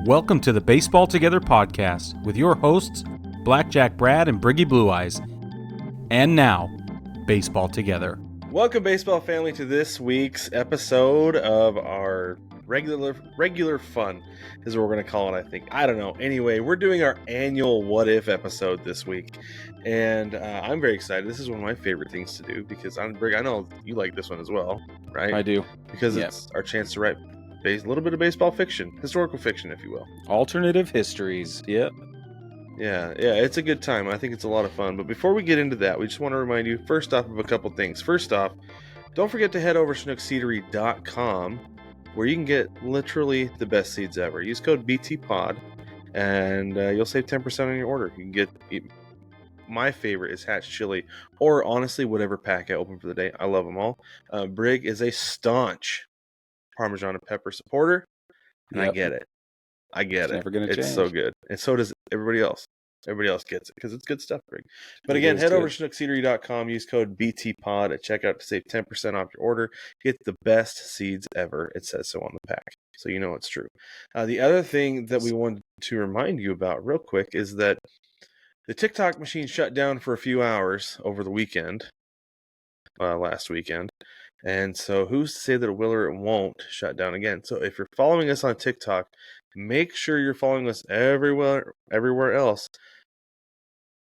Welcome to the Baseball Together podcast with your hosts, Blackjack Brad and Briggy Blue Eyes. And now, Baseball Together. Welcome, baseball family, to this week's episode of our regular fun, is what we're going to call it, I think. I don't know. Anyway, we're doing our annual What If episode this week, and I'm very excited. This is one of my favorite things to do because Brig, I know you like this one as well, right? I do. Because it's our chance to write a little bit of baseball fiction, historical fiction, if you will. Alternative histories. Yep. Yeah, it's a good time. I think it's a lot of fun. But before we get into that, we just want to remind you, first off, of a couple things. First off, don't forget to head over to schnookseedery.com, where you can get literally the best seeds ever. Use code BTPOD, and you'll save 10% on your order. You can get, my favorite is Hatch Chili, or honestly, whatever pack I open for the day. I love them all. Brig is a staunch Parmesan and pepper supporter, and Yep. I get it. It's never gonna change. It's so good. And so does everybody else. Everybody else gets it because it's good stuff, Brig. But It again, is head over good. to schnookseedery.com, use code BTPOD at checkout to save 10% off your order. Get the best seeds ever. It says so on the pack, so you know it's true. The other thing that we wanted to remind you about real quick is that the TikTok machine shut down for a few hours over the weekend, last weekend. And so who's to say that it will or it won't shut down again? So if you're following us on TikTok, make sure you're following us everywhere else.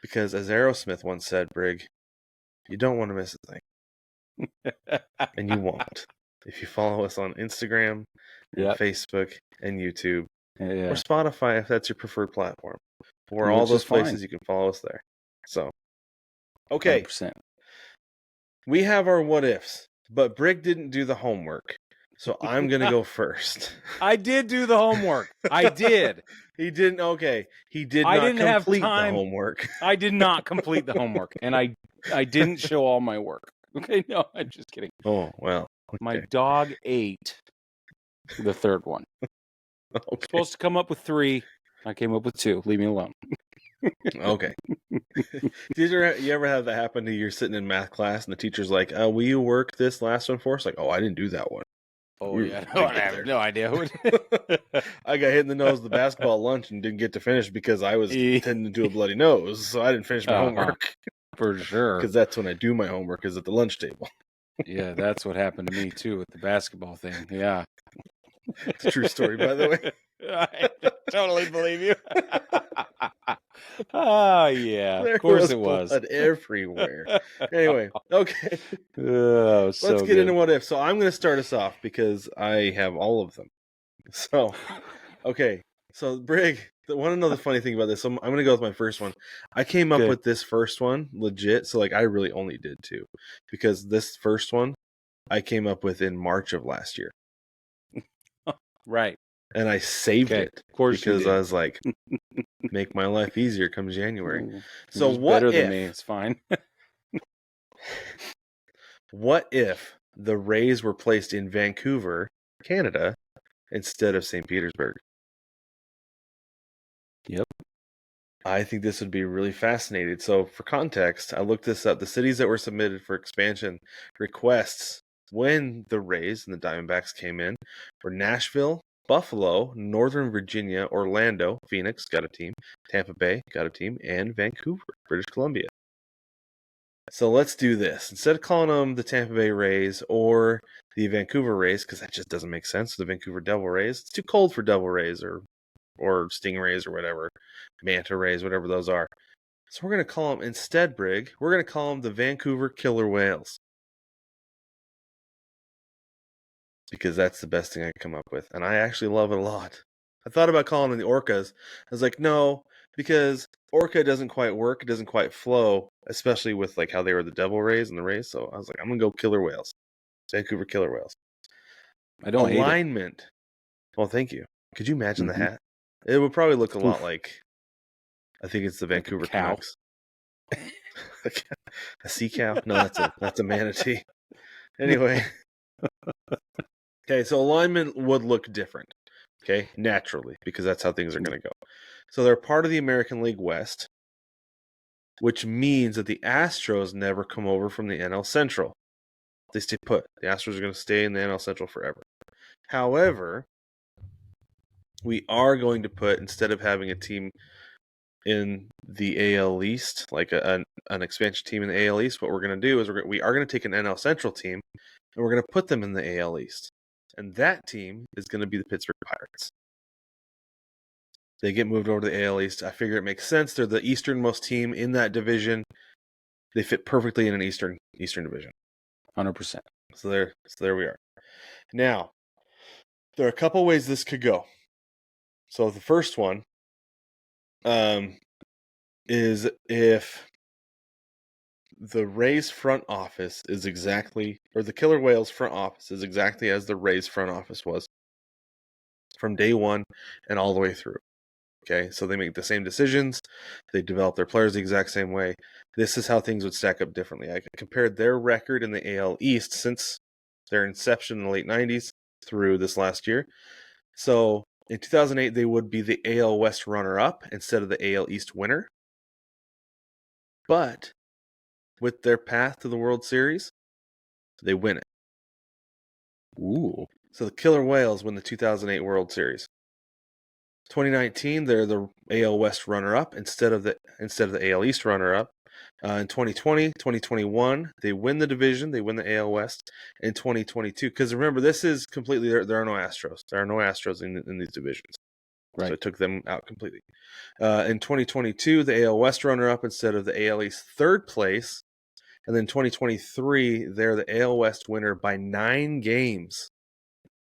Because as Aerosmith once said, Brig, you don't want to miss a thing. And you won't. If you follow us on Instagram, and Facebook, and YouTube, or Spotify, if that's your preferred platform. Or all those places, you can follow us there. So, okay. 100%. We have our what ifs. But Brig didn't do the homework, so I'm going to go first. I did do the homework. I did. He didn't. Okay. He did not complete the homework. I did not complete the homework, and I didn't show all my work. Okay, no, I'm just kidding. Oh, well. Okay. My dog ate the third one. Okay. Supposed to come up with 3. I came up with 2. Leave me alone. Okay. Did you ever have that happen to you? You're sitting in math class and the teacher's like, will you work this last one for us? Like, I didn't do that one. Oh, yeah. No, I have no idea. I got hit in the nose with the basketball at lunch and didn't get to finish because I was tending to a bloody nose, so I didn't finish my homework. For sure. Because that's when I do my homework, is at the lunch table. Yeah, that's what happened to me, too, with the basketball thing. Yeah. It's a true story, by the way. I totally believe you. Oh, yeah. There of course was it was. Blood everywhere. Anyway, okay. Oh, so Let's get into what if. So I'm going to start us off because I have all of them. So, okay. So, Brig, I want to know the funny thing about this. So I'm going to go with my first one. I came up with this first one legit. So, I really only did 2. Because this first one, I came up with in March of last year. Right. And I saved it. Of course, because I was like, make my life easier come January. So what what better if, than me? It's fine. What if the Rays were placed in Vancouver, Canada, instead of St. Petersburg? Yep. I think this would be really fascinating. So for context, I looked this up. The cities that were submitted for expansion requests when the Rays and the Diamondbacks came in were Nashville, Buffalo, Northern Virginia, Orlando, Phoenix, got a team, Tampa Bay, got a team, and Vancouver, British Columbia. So let's do this. Instead of calling them the Tampa Bay Rays or the Vancouver Rays, because that just doesn't make sense, the Vancouver Devil Rays, it's too cold for Devil Rays or Stingrays or whatever, Manta Rays, whatever those are. So we're going to call them, instead, Brig, we're going to call them the Vancouver Killer Whales. Because that's the best thing I can come up with. And I actually love it a lot. I thought about calling them the Orcas. I was like, no, because Orca doesn't quite work. It doesn't quite flow, especially with how they were the Devil Rays and the Rays. So I was like, I'm going to go Killer Whales. Vancouver Killer Whales. I don't Alignment. Well, thank you. Could you imagine the hat? It would probably look a lot like, I think it's the Vancouver Canucks. A sea cow? No, that's a manatee. Anyway. Okay, so alignment would look different, okay, naturally, because that's how things are going to go. So they're part of the American League West, which means that the Astros never come over from the NL Central. They stay put. The Astros are going to stay in the NL Central forever. However, We are going to put, instead of having a team in the AL East, like an expansion team in the AL East, what we're going to do is we are going to take an NL Central team and we're going to put them in the AL East. And that team is going to be the Pittsburgh Pirates. They get moved over to the AL East. I figure it makes sense. They're the easternmost team in that division. They fit perfectly in an Eastern division. 100%. So there we are. Now, there are a couple ways this could go. So the first one is if the Rays front office is exactly, or the Killer Whales front office is exactly as the Rays front office was from day one and all the way through. Okay, so they make the same decisions. They develop their players the exact same way. This is how things would stack up differently. I compared their record in the AL East since their inception in the late 90s through this last year. So in 2008, they would be the AL West runner-up instead of the AL East winner. But with their path to the World Series, they win it. Ooh. So the Killer Whales win the 2008 World Series. 2019, they're the AL West runner-up instead of the AL East runner-up. In 2020, 2021, they win the division. They win the AL West. In 2022, because remember, this is completely there are no Astros. There are no Astros in these divisions. Right. So it took them out completely. In 2022, the AL West runner-up instead of the AL East third place. And then 2023, they're the AL West winner by 9 games.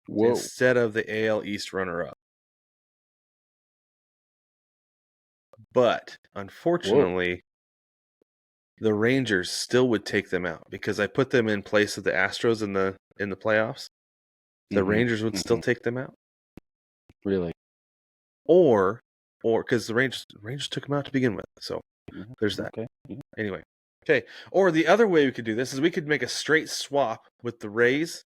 Whoa. Instead of the AL East runner-up. But unfortunately, the Rangers still would take them out because I put them in place of the Astros in the playoffs. The Rangers would still take them out. Really? Or because the Rangers took them out to begin with. So there's that. Okay. Anyway. Okay. Or the other way we could do this is we could make a straight swap with the Rays,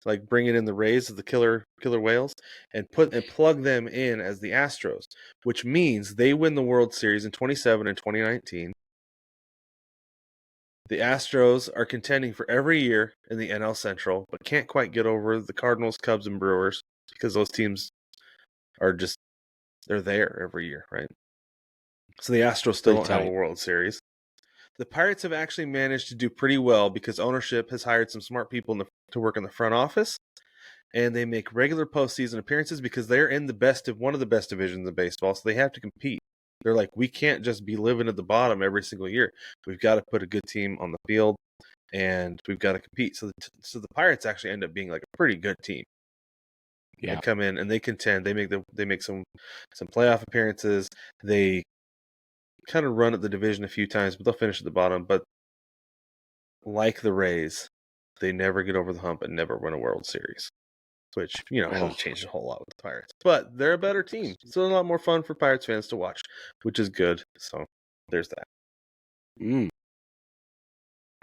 like bringing in the Rays of the Killer Whales and plug them in as the Astros, which means they win the World Series in 27 and 2019. The Astros are contending for every year in the NL Central, but can't quite get over the Cardinals, Cubs, and Brewers because those teams are they're there every year, right? So the Astros still don't have a World Series. The Pirates have actually managed to do pretty well because ownership has hired some smart people to work in the front office, and they make regular postseason appearances because they're in one of the best divisions of baseball, so they have to compete. They're like, we can't just be living at the bottom every single year. We've got to put a good team on the field, and we've got to compete. So the Pirates actually end up being like a pretty good team. Yeah. They come in and they contend. They make some playoff appearances. They kind of run at the division a few times, but they'll finish at the bottom. But like the Rays, they never get over the hump and never win a World Series. Which, hasn't changed a whole lot with the Pirates. But they're a better team. So a lot more fun for Pirates fans to watch, which is good. So there's that.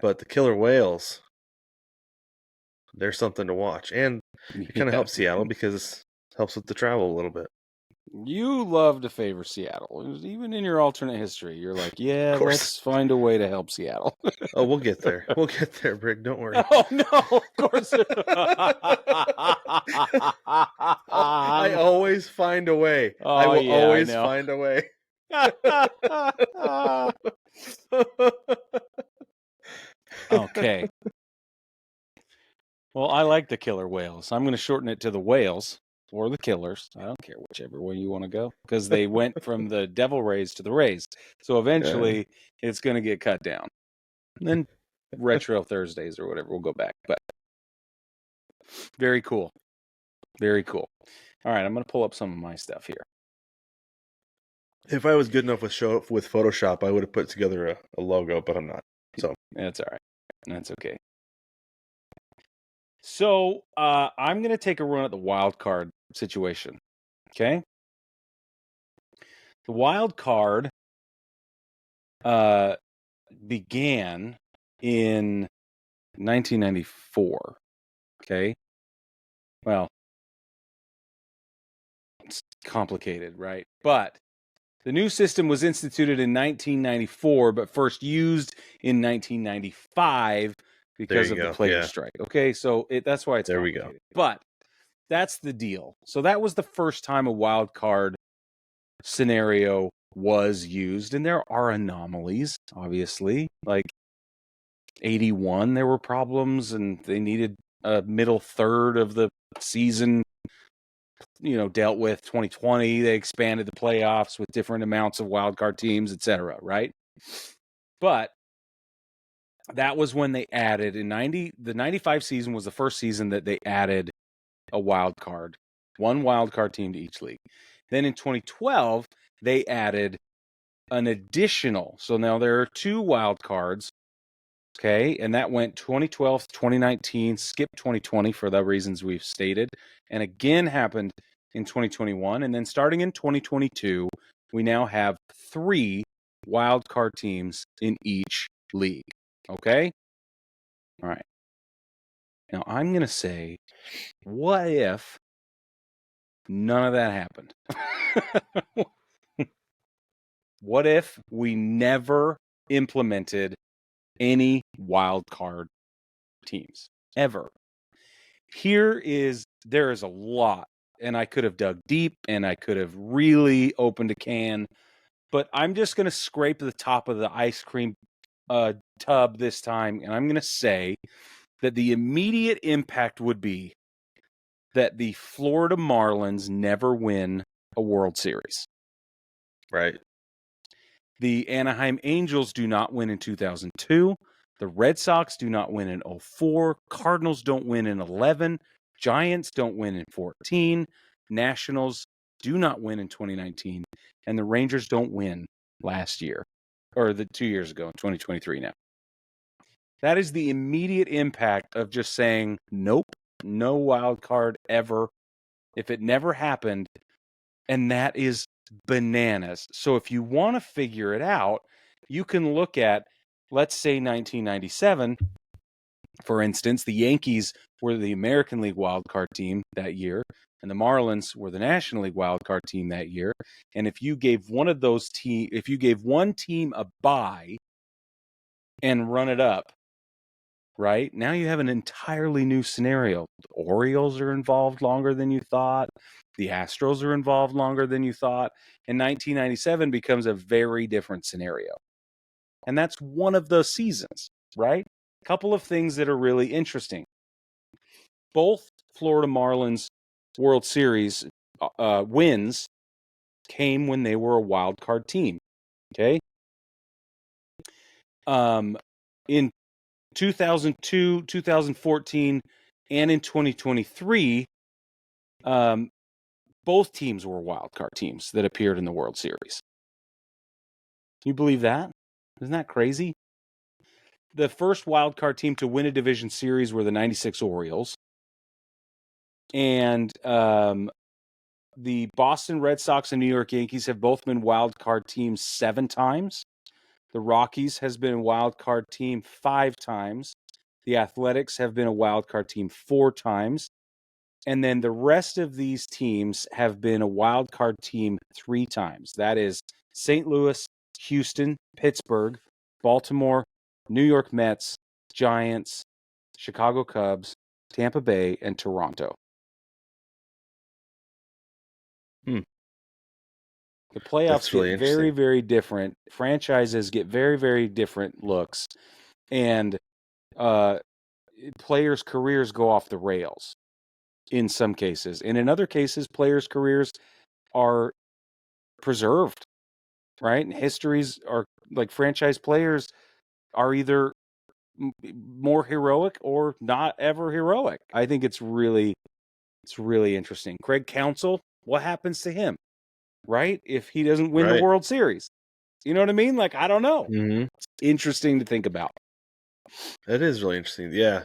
But the Killer Whales, they're something to watch. And it kind of helps Seattle because it helps with the travel a little bit. You love to favor Seattle. Even in your alternate history, you're like, yeah, let's find a way to help Seattle. Oh, we'll get there. We'll get there, Brig. Don't worry. Oh, no, of course. I always find a way. Oh, I will yeah, always I know. find a way. Okay. Well, I like the Killer Whales. I'm going to shorten it to the Whales or the Killers. I don't care whichever way you want to go because they went from the Devil Rays to the Rays. So eventually it's going to get cut down. And then Retro Thursdays or whatever, we'll go back. But very cool. Very cool. All right, I'm going to pull up some of my stuff here. If I was good enough with Photoshop, I would have put together a logo, but I'm not. So that's all right. That's okay. So I'm going to take a run at the wild card situation. Okay. The wild card began in 1994. Okay. Well, it's complicated, right? But the new system was instituted in 1994, but first used in 1995 because of the players' strike. Okay, so that's why it's complicated. But that's the deal. So that was the first time a wild card scenario was used, and there are anomalies, obviously. Like 81, there were problems, and they needed a middle third of the season, dealt with. 2020, they expanded the playoffs with different amounts of wild card teams, etc. Right? But that was when they added the 95 season was the first season that they added a wild card, one wild card team to each league. Then in 2012, they added an additional. So now there are 2 wild cards. Okay, and that went 2012, 2019, skip 2020 for the reasons we've stated, and again happened in 2021. And then starting in 2022, we now have 3 wild card teams in each league. Okay? All right. Now I'm going to say, what if none of that happened? What if we never implemented any wild card teams ever? There is a lot, and I could have dug deep and I could have really opened a can, but I'm just going to scrape the top of the ice cream tub this time, and I'm going to say that the immediate impact would be that the Florida Marlins never win a World Series. Right. The Anaheim Angels do not win in 2002. The Red Sox do not win in 04. Cardinals don't win in 11. Giants don't win in 14. Nationals do not win in 2019. And the Rangers don't win last year, or the 2 years ago in 2023 now. That is the immediate impact of just saying, nope, no wild card ever. If it never happened, and that is bananas. So if you want to figure it out, you can look at, let's say 1997, for instance. The Yankees were the American League wildcard team that year, and the Marlins were the National League wildcard team that year. And if you gave one team a bye and run it up, right, now you have an entirely new scenario. The Orioles are involved longer than you thought. The Astros are involved longer than you thought. And 1997 becomes a very different scenario. And that's one of those seasons, right? A couple of things that are really interesting. Both Florida Marlins World Series wins came when they were a wild card team. Okay. In 2002, 2014, and in 2023, both teams were wild card teams that appeared in the World Series. Can you believe that? Isn't that crazy? The first wild card team to win a division series were the 96 Orioles. And the Boston Red Sox and New York Yankees have both been wild card teams 7 times. The Rockies has been a wild card team 5 times. The Athletics have been a wild card team 4 times. And then the rest of these teams have been a wild card team 3 times. That is St. Louis, Houston, Pittsburgh, Baltimore, New York Mets, Giants, Chicago Cubs, Tampa Bay, and Toronto. The playoffs really get very, interesting. very different. Franchises get very, very different looks. And players' careers go off the rails in some cases. And in other cases, players' careers are preserved, right? And histories are like franchise players are either more heroic or not ever heroic. I think it's really interesting. Craig Counsell, what happens to him, right? If he doesn't win the World Series, you know what I mean? Like, I don't know. Mm-hmm. It's interesting to think about. It is really interesting. Yeah,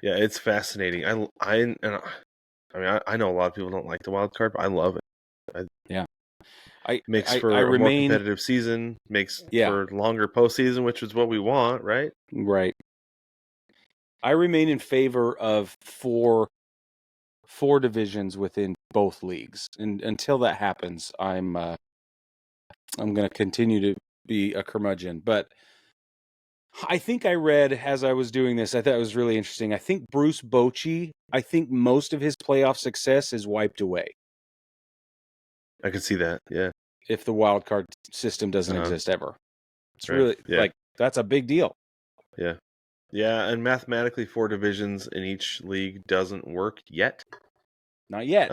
it's fascinating. I mean, I know a lot of people don't like the wild card, but I love it. Makes for a more competitive season, makes for longer postseason, which is what we want, right? Right. I remain in favor of four divisions within both leagues, and until that happens, I'm going to continue to be a curmudgeon. But I think I read as I was doing this, I thought it was really interesting. I think Bruce Bochy, I think most of his playoff success is wiped away I can see that. Yeah. if the wild card system doesn't exist ever. It's Right. really like that's a big deal. Yeah. Yeah, and mathematically 4 divisions in each league doesn't work yet. Not yet.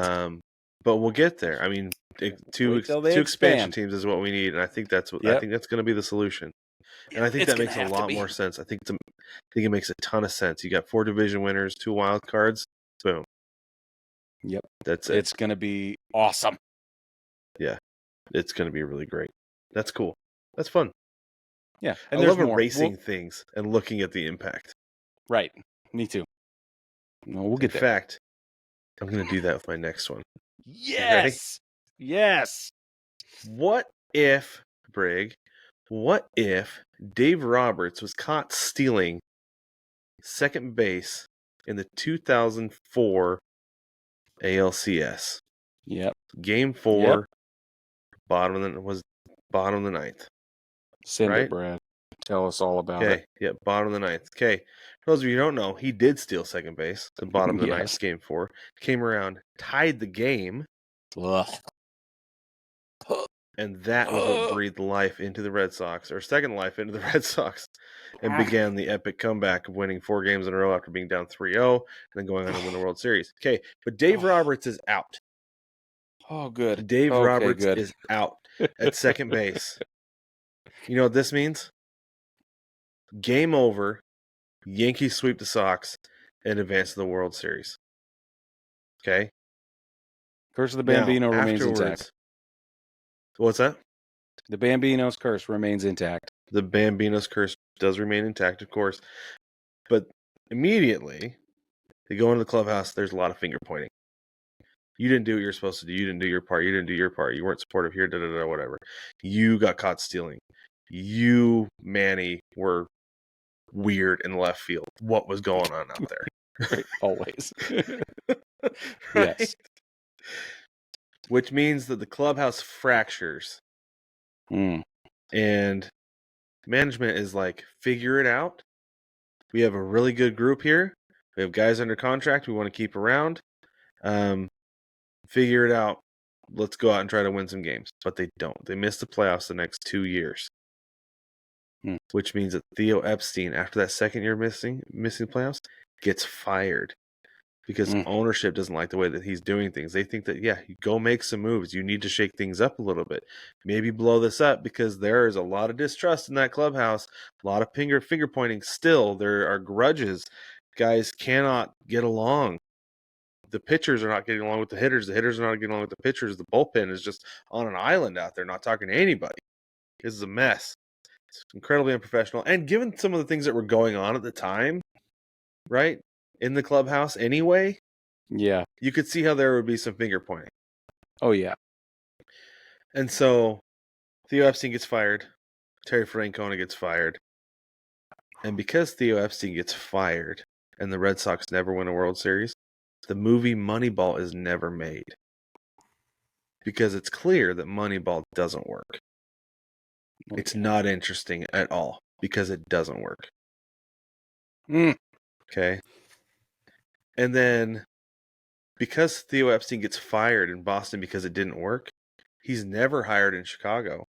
But we'll get there. I mean, two expansion teams is what we need, and I think that's what I think that's going to be the solution. And I think that makes a lot more sense. I think it makes a ton of sense. You got 4 division winners, 2 wild cards. Boom. Yep. That's it. It's going to be awesome. Yeah. It's going to be really great. That's cool. That's fun. Yeah. And I love erasing things and looking at the impact. Right. Me too. No, we'll get there. In fact, I'm going to do that with my next one. Yes. Yes. What if, Brig, Dave Roberts was caught stealing second base in the 2004 ALCS? Yep. Game 4, bottom of the ninth. Send it, Brad. Tell us all about it. Okay, yeah, bottom of the ninth. Okay, for those of you who don't know, he did steal second base. The bottom of the ninth, game 4. Came around, tied the game. Ugh. And that was what breathed life into the Red Sox, or second life into the Red Sox, and began the epic comeback of winning 4 games in a row after being down 3-0, and then going on to win the World Series. Okay, but Dave Roberts is out. Oh, good. Dave Roberts is out at second base. You know what this means? Game over. Yankees sweep the Sox and advance to the World Series. Okay? Curse of the Bambino remains intact. What's that? The Bambino's curse remains intact. The Bambino's curse does remain intact, of course. But immediately, they go into the clubhouse, there's a lot of finger pointing. You didn't do what you're supposed to do. You didn't do your part. You didn't do your part. You weren't supportive here, whatever. You got caught stealing. You, Manny, were weird in left field. What was going on out there? Right, always. Right? Yes. Which means that the clubhouse fractures. And management is like, figure it out. We have a really good group here. We have guys under contract we want to keep around. Figure it out. Let's go out and try to win some games. But they don't. They miss the playoffs the next 2 years. Which means that Theo Epstein, after that second year missing playoffs, gets fired. Because ownership doesn't like the way that he's doing things. They think that, you go make some moves. You need to shake things up a little bit. Maybe blow this up, because there is a lot of distrust in that clubhouse. A lot of finger pointing still. There are grudges. Guys cannot get along. The pitchers are not getting along with the hitters. The hitters are not getting along with the pitchers. The bullpen is just on an island out there, not talking to anybody. This is a mess. It's incredibly unprofessional. And given some of the things that were going on at the time, right, in the clubhouse anyway, you could see how there would be some finger pointing. Oh, yeah. And so Theo Epstein gets fired. Terry Francona gets fired. And because Theo Epstein gets fired and the Red Sox never win a World Series, the movie Moneyball is never made. Because it's clear that Moneyball doesn't work. It's not interesting at all because it doesn't work. Okay? And then, because Theo Epstein gets fired in Boston because it didn't work, he's never hired in Chicago.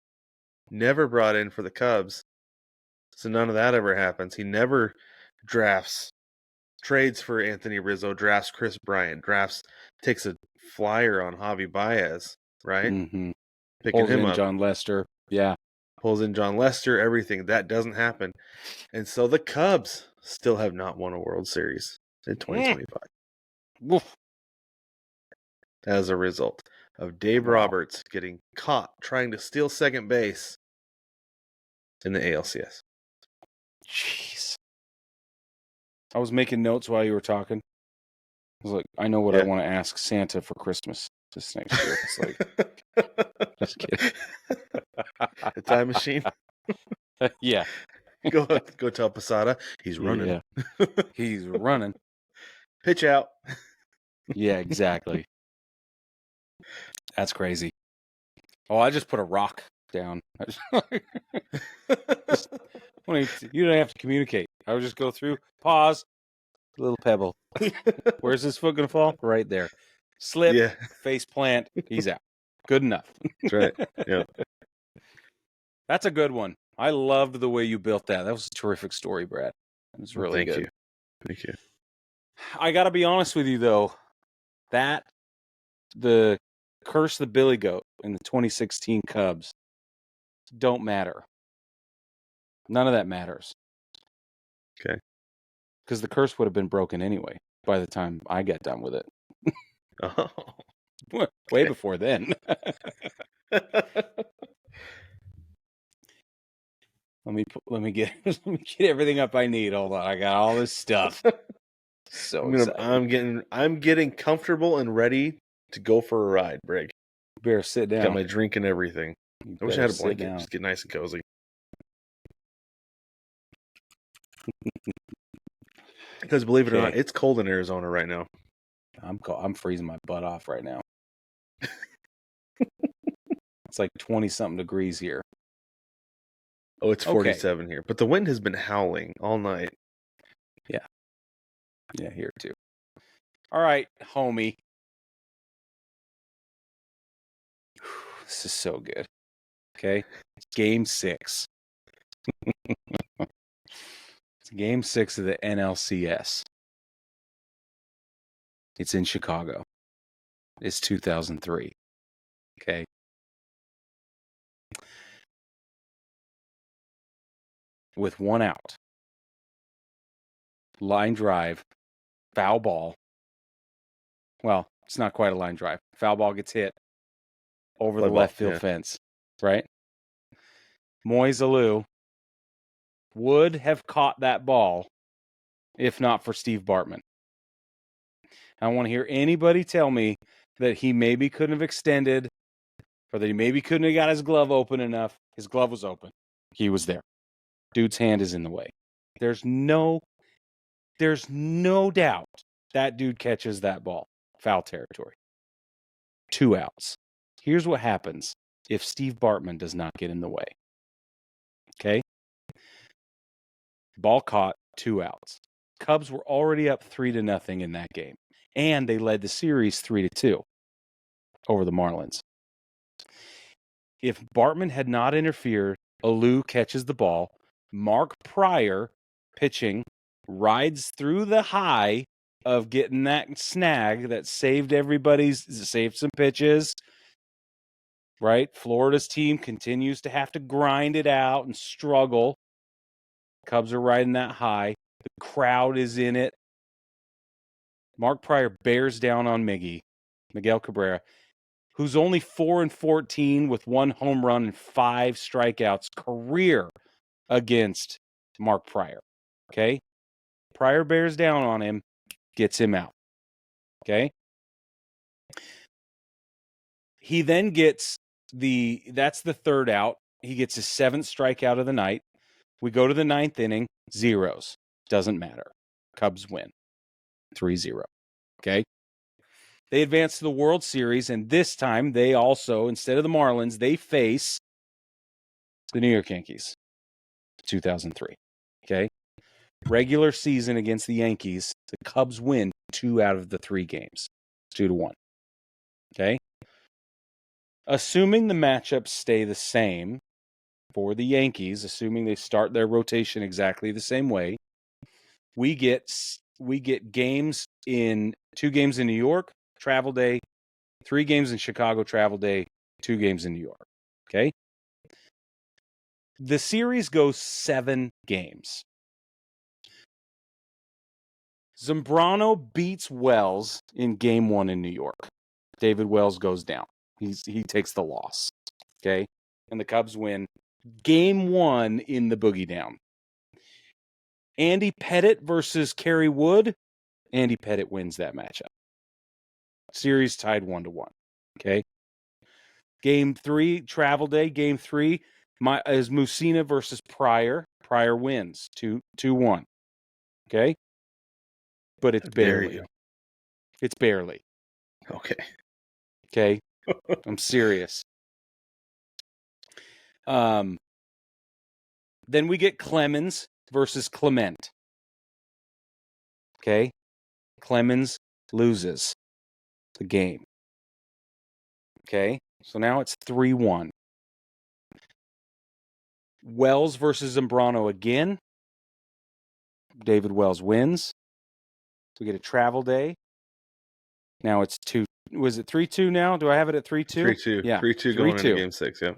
Never brought in for the Cubs. So none of that ever happens. He never trades for Anthony Rizzo, drafts Chris Bryant, takes a flyer on Javi Baez, right? Mm-hmm. Picking him up. John Lester. Yeah. Pulls in John Lester, everything. That doesn't happen. And so the Cubs still have not won a World Series in 2025. As a result of Dave Roberts getting caught trying to steal second base in the ALCS. Jeez. I was making notes while you were talking. I was like, I know what I want to ask Santa for Christmas this next year. It's like, just kidding. The time machine? Yeah. Go tell Posada he's running. Yeah. He's running. Pitch out. Yeah, exactly. That's crazy. Oh, I just put a rock down. You don't have to communicate. I would just go through, pause, little pebble. Where's his foot going to fall? Right there. Slip, Yeah, face plant, he's out. Good enough. that's right. Yeah. That's a good one. I loved the way you built that. That was a terrific story, Brad. It was really Thank good. you. Thank you. I got to be honest with you, though. The Curse the Billy Goat in the 2016 Cubs don't matter. None of that matters. Okay. Because the curse would have been broken anyway by the time I get done with it. Oh. Way before then. Let me get everything up I need. Hold on, I got all this stuff. So excited. I'm getting comfortable and ready to go for a ride, Brig. You better sit down. Got my drink and everything. I wish I had a blanket. Down. Just get nice and cozy. Because believe it or not, it's cold in Arizona right now. I'm freezing my butt off right now. It's like 20-something degrees here. Oh, it's 47 here. But the wind has been howling all night. Yeah. Yeah, here too. All right, homie. This is so good. Okay. Game 6. It's Game 6 of the NLCS. It's in Chicago. It's 2003. Okay. With one out. Line drive. Foul ball. Well, it's not quite a line drive. Foul ball gets hit over the left field fence. Right? Moise Alou would have caught that ball if not for Steve Bartman. I want to hear anybody tell me that he maybe couldn't have extended or that he maybe couldn't have got his glove open enough. His glove was open. He was there. Dude's hand is in the way. There's no doubt that dude catches that ball. Foul territory. 2 outs. Here's what happens if Steve Bartman does not get in the way. Okay? Ball caught, 2 outs. Cubs were already up 3-0 in that game. And they led the series 3-2 over the Marlins. If Bartman had not interfered, Alou catches the ball. Mark Pryor, pitching, rides through the high of getting that snag that saved some pitches. Right? Florida's team continues to have to grind it out and struggle. Cubs are riding that high. The crowd is in it. Mark Pryor bears down on Miguel Cabrera, who's only 4-14 with 1 home run and 5 strikeouts career against Mark Pryor. Okay? Pryor bears down on him, gets him out. Okay? He then gets that's the 3rd out. He gets his 7th strikeout of the night. We go to the 9th inning, zeros. Doesn't matter. Cubs win 3-0. Okay? They advance to the World Series, and this time they also, instead of the Marlins, they face the New York Yankees. 2003. Okay? Regular season against the Yankees, the Cubs win 2 out of the 3 games. 2-1. Okay? Assuming the matchups stay the same for the Yankees, assuming they start their rotation exactly the same way, we get games in 2 games in New York, travel day, 3 games in Chicago, travel day, 2 games in New York. Okay? The series goes 7 games. Zambrano beats Wells in game 1 in New York. David Wells goes down. He takes the loss. Okay? And the Cubs win game 1 in the Boogie Down. Andy Pettitte versus Kerry Wood. Andy Pettitte wins that matchup. Series tied 1-1. Okay? Game 3, travel day, game 3 is Mussina versus Pryor. Pryor wins 2-1. Okay? But it's barely. It's barely. Okay. Okay? I'm serious. Then we get Clemens versus Clement. Okay? Clemens loses the game. Okay? So now it's 3-1. Wells versus Zambrano again. David Wells wins. We get a travel day. Now it's 2. Was it 3-2 now? Do I have it at 3-2? 3-2. Yeah. 3-2 going into game 6, yeah.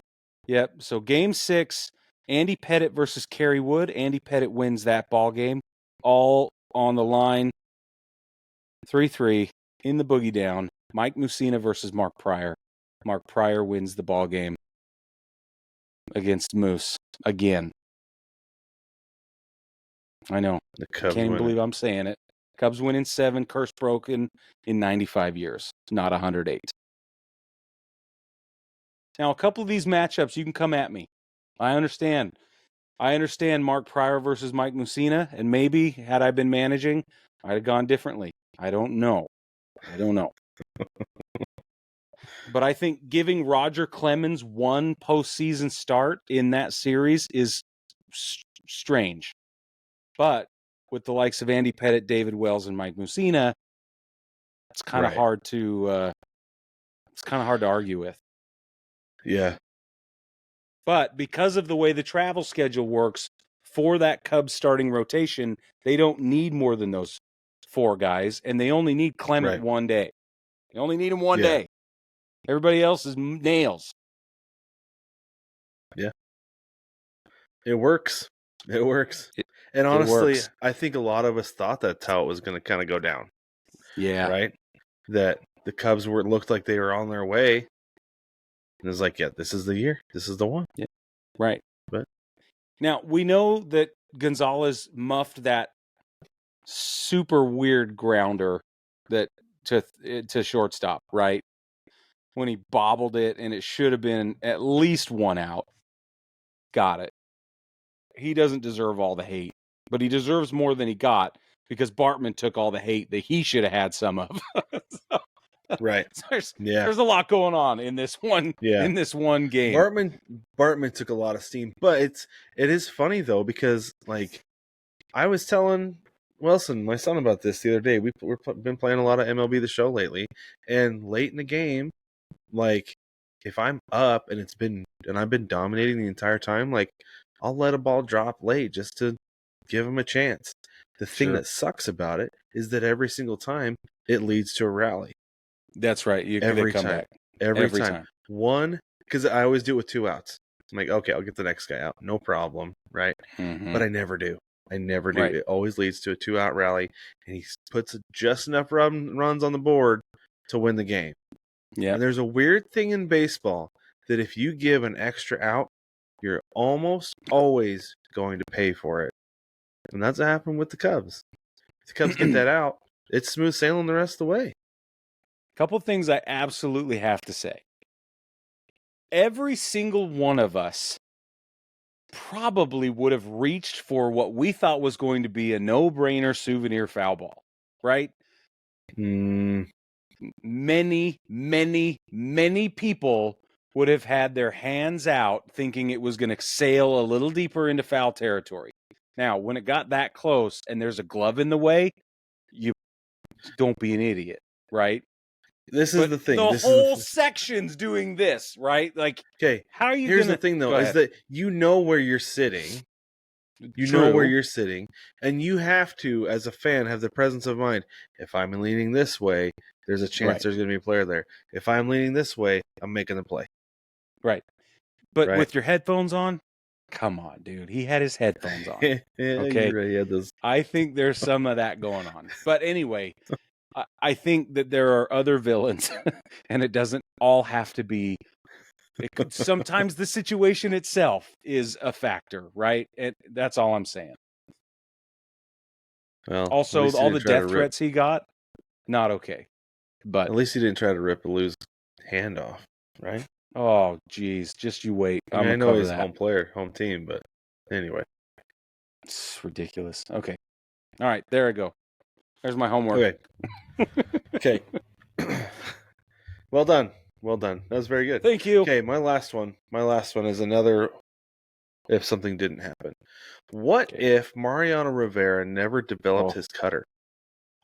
Yep. So game 6, Andy Pettitte versus Kerry Wood. Andy Pettitte wins that ball game. All on the line. 3-3 in the boogie down. Mike Mussina versus Mark Pryor. Mark Pryor wins the ball game against Moose again. I know. The Cubs Can't even win believe I'm saying it. Cubs win in 7, curse broken in 95 years, not 108. Now, a couple of these matchups, you can come at me. I understand. I understand Mark Pryor versus Mike Mussina, and maybe, had I been managing, I'd have gone differently. I don't know. But I think giving Roger Clemens one postseason start in that series is strange. But with the likes of Andy Pettitte, David Wells, and Mike Mussina, it's kind of hard to argue with. Yeah. But because of the way the travel schedule works for that Cubs starting rotation, they don't need more than those 4 guys, and they only need Clement one day. They only need him one day. Everybody else is nails. Yeah. It works. And honestly, I think a lot of us thought that's how it was going to kind of go down. Yeah. Right? That the Cubs looked like they were on their way. And it was like, yeah, this is the year. This is the one. Yeah. Right. But now, we know that Gonzalez muffed that super weird grounder that to shortstop, right? When he bobbled it, and it should have been at least 1 out. Got it. He doesn't deserve all the hate, but he deserves more than he got because Bartman took all the hate that he should have had some of. Right. So there's a lot going on in this one. Yeah. In this one game. Bartman took a lot of steam, but it is funny though because like I was telling Wilson, my son, about this the other day. We've been playing a lot of MLB The Show lately, and late in the game, like if I'm up and I've been dominating the entire time, like I'll let a ball drop late just to give him a chance. The thing that sucks about it is that every single time it leads to a rally. That's right. Every come time. back. Every time. One, because I always do it with 2 outs. I'm like, okay, I'll get the next guy out. No problem, right? Mm-hmm. But I never do. Right. It always leads to a 2-out rally, and he puts just enough runs on the board to win the game. Yeah. And there's a weird thing in baseball that if you give an extra out, you're almost always going to pay for it. And that's what happened with the Cubs. If the Cubs get that out, it's smooth sailing the rest of the way. Couple things I absolutely have to say. Every single one of us probably would have reached for what we thought was going to be a no-brainer souvenir foul ball, right? Many, many, many people would have had their hands out thinking it was going to sail a little deeper into foul territory. Now, when it got that close and there's a glove in the way, you don't be an idiot, right? This is the thing. The whole section's doing this, right? Like, okay. How are you? Here's the thing, though, is that you know where you're sitting. Know where you're sitting, and you have to, as a fan, have the presence of mind. If I'm leaning this way, there's a chance there's going to be a player there. If I'm leaning this way, I'm making the play. Right. But with your headphones on, come on, dude. He had his headphones on. Okay. He had those. I think there's some of that going on. But anyway, I think that there are other villains, and it doesn't all have to be. Sometimes the situation itself is a factor, right? And that's all I'm saying. Well, also, all the death threats he got, not okay. But at least he didn't try to rip Lou's hand off, right? Oh, geez, just you wait. I know he's home player, home team, but anyway, it's ridiculous. Okay, all right, there I go. There's my homework. Okay. Well done. That was very good. Thank you. Okay, my last one is another if something didn't happen. What Okay. if Mariano Rivera never developed Oh. his cutter?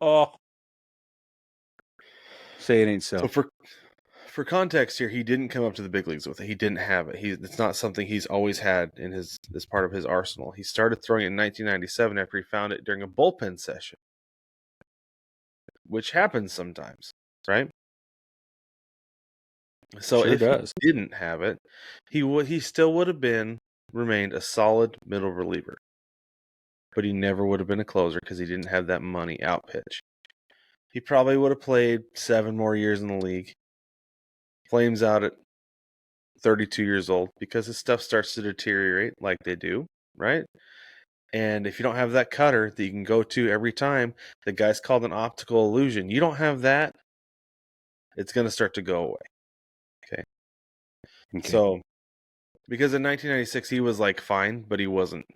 Oh. Say it ain't so. So for context here, he didn't come up to the big leagues with it. He didn't have it. It's not something he's always had in his as part of his arsenal. He started throwing it in 1997 after he found it during a bullpen session, which happens sometimes, right? So Sure if does. he didn't have it, he still would have remained a solid middle reliever, but he never would have been a closer because he didn't have that money out pitch. He probably would have played 7 more years in the league. Flames out at 32 years old because his stuff starts to deteriorate like they do, right? And if you don't have that cutter that you can go to every time, the guy's called an optical illusion. You don't have that, it's going to start to go away. Okay. So, because in 1996 he was like fine, but he wasn't.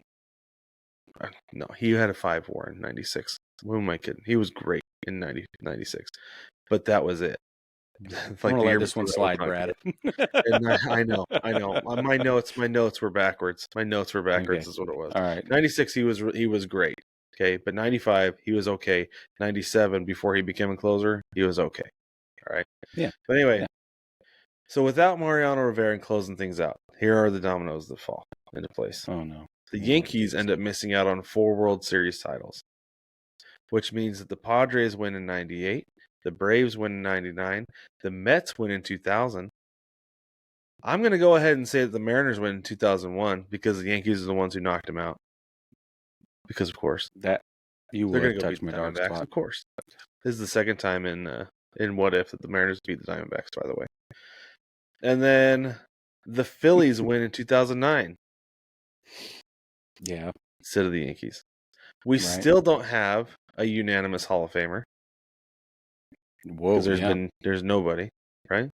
No, he had a 5 WAR in 96. Who am I kidding? He was great in 96, but that was it. I'm gonna let this one slide, Brad. And I know. My notes were backwards. My notes were backwards. Okay. Is what it was. All right. 96, he was great. Okay, but 95, he was okay. 97, before he became a closer, he was okay. All right. Yeah. But anyway, so without Mariano Rivera and closing things out, here are the dominoes that fall into place. Oh no. The Yankees end up missing out on 4 World Series titles, which means that the Padres win in 98, the Braves win in 99, the Mets win in 2000. I'm going to go ahead and say that the Mariners win in 2001 because the Yankees are the ones who knocked him out. Because, of course, that you they're going would to go touch beat my the dog Diamondbacks. spot. Of course. This is the second time in What If that the Mariners beat the Diamondbacks, by the way. And then the Phillies win in 2009. Yeah. Instead of the Yankees. We still don't have a unanimous Hall of Famer. Whoa, Because there's nobody, right?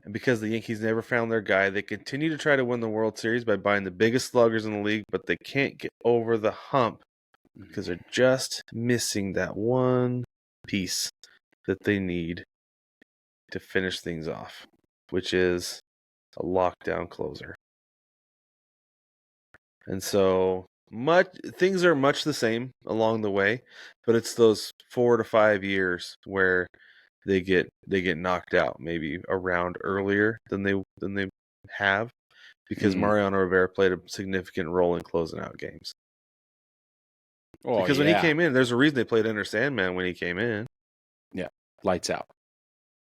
And because the Yankees never found their guy, they continue to try to win the World Series by buying the biggest sluggers in the league, but they can't get over the hump because they're just missing that one piece that they need to finish things off, which is a lockdown closer. And so things are much the same along the way, but it's those 4 to 5 years where they get knocked out maybe a round earlier than they have, because Mariano Rivera played a significant role in closing out games. Oh, because when he came in, there's a reason they played Enter Sandman when he came in. Yeah, lights out.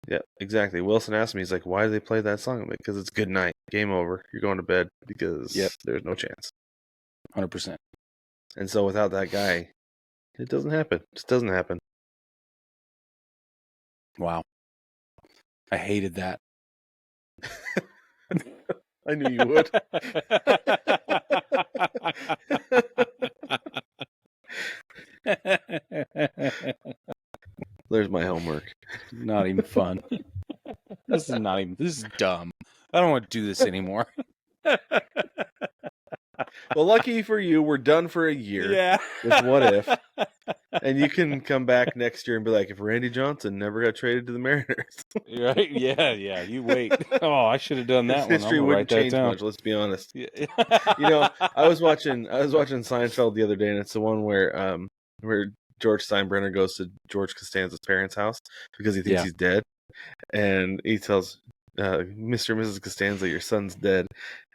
Yeah, exactly. Wilson asked me, he's like, "Why do they play that song?" I'm like, because it's good night, game over. You're going to bed because there's no chance. 100%. And so without that guy, it doesn't happen. It just doesn't happen. Wow. I hated that. I knew you would. There's my homework. Not even fun. This is dumb. I don't want to do this anymore. Well, lucky for you, we're done for a year with What If. And you can come back next year and be like, if Randy Johnson never got traded to the Mariners. Right? Yeah. You wait. Oh, I should have done that one. History wouldn't change much, let's be honest. Yeah. I was watching Seinfeld the other day, and it's the one where George Steinbrenner goes to George Costanza's parents' house because he thinks he's dead. And he tells Mr. and Mrs. Costanza, your son's dead.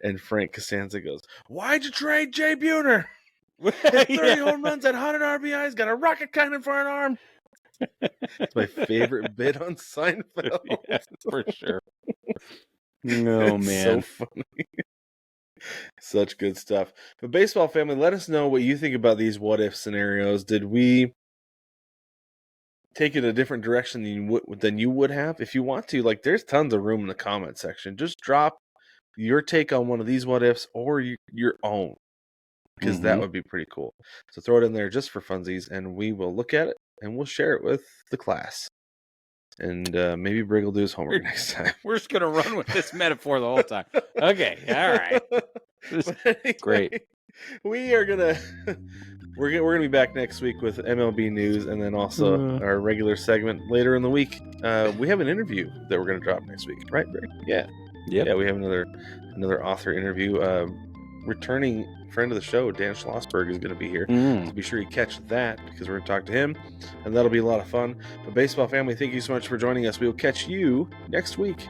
And Frank Costanza goes, "Why'd you trade Jay Buhner? Hit 30 home runs at 100 RBIs, got a rocket cannon for an arm." It's my favorite bit on Seinfeld. Yeah, for sure. No, man. So funny. Such good stuff. But baseball family, let us know what you think about these what if scenarios. Did we take it a different direction than you would have? If you want to, there's tons of room in the comment section. Just drop your take on one of these what ifs or your own, because that would be pretty cool. So throw it in there just for funsies, and we will look at it and we'll share it with the class. And maybe Brig will do his homework next time. We're just gonna run with this metaphor the whole time. Okay, all right. Anyway, great. We're gonna be back next week with MLB news, and then also our regular segment later in the week. We have an interview that we're gonna drop next week, right, Brig? Yeah. Yep. Yeah, we have another author interview. returning friend of the show, Dan Schlossberg, is going to be here. Mm. So be sure you catch that, because we're going to talk to him, and that'll be a lot of fun. But baseball family, thank you so much for joining us. We will catch you next week.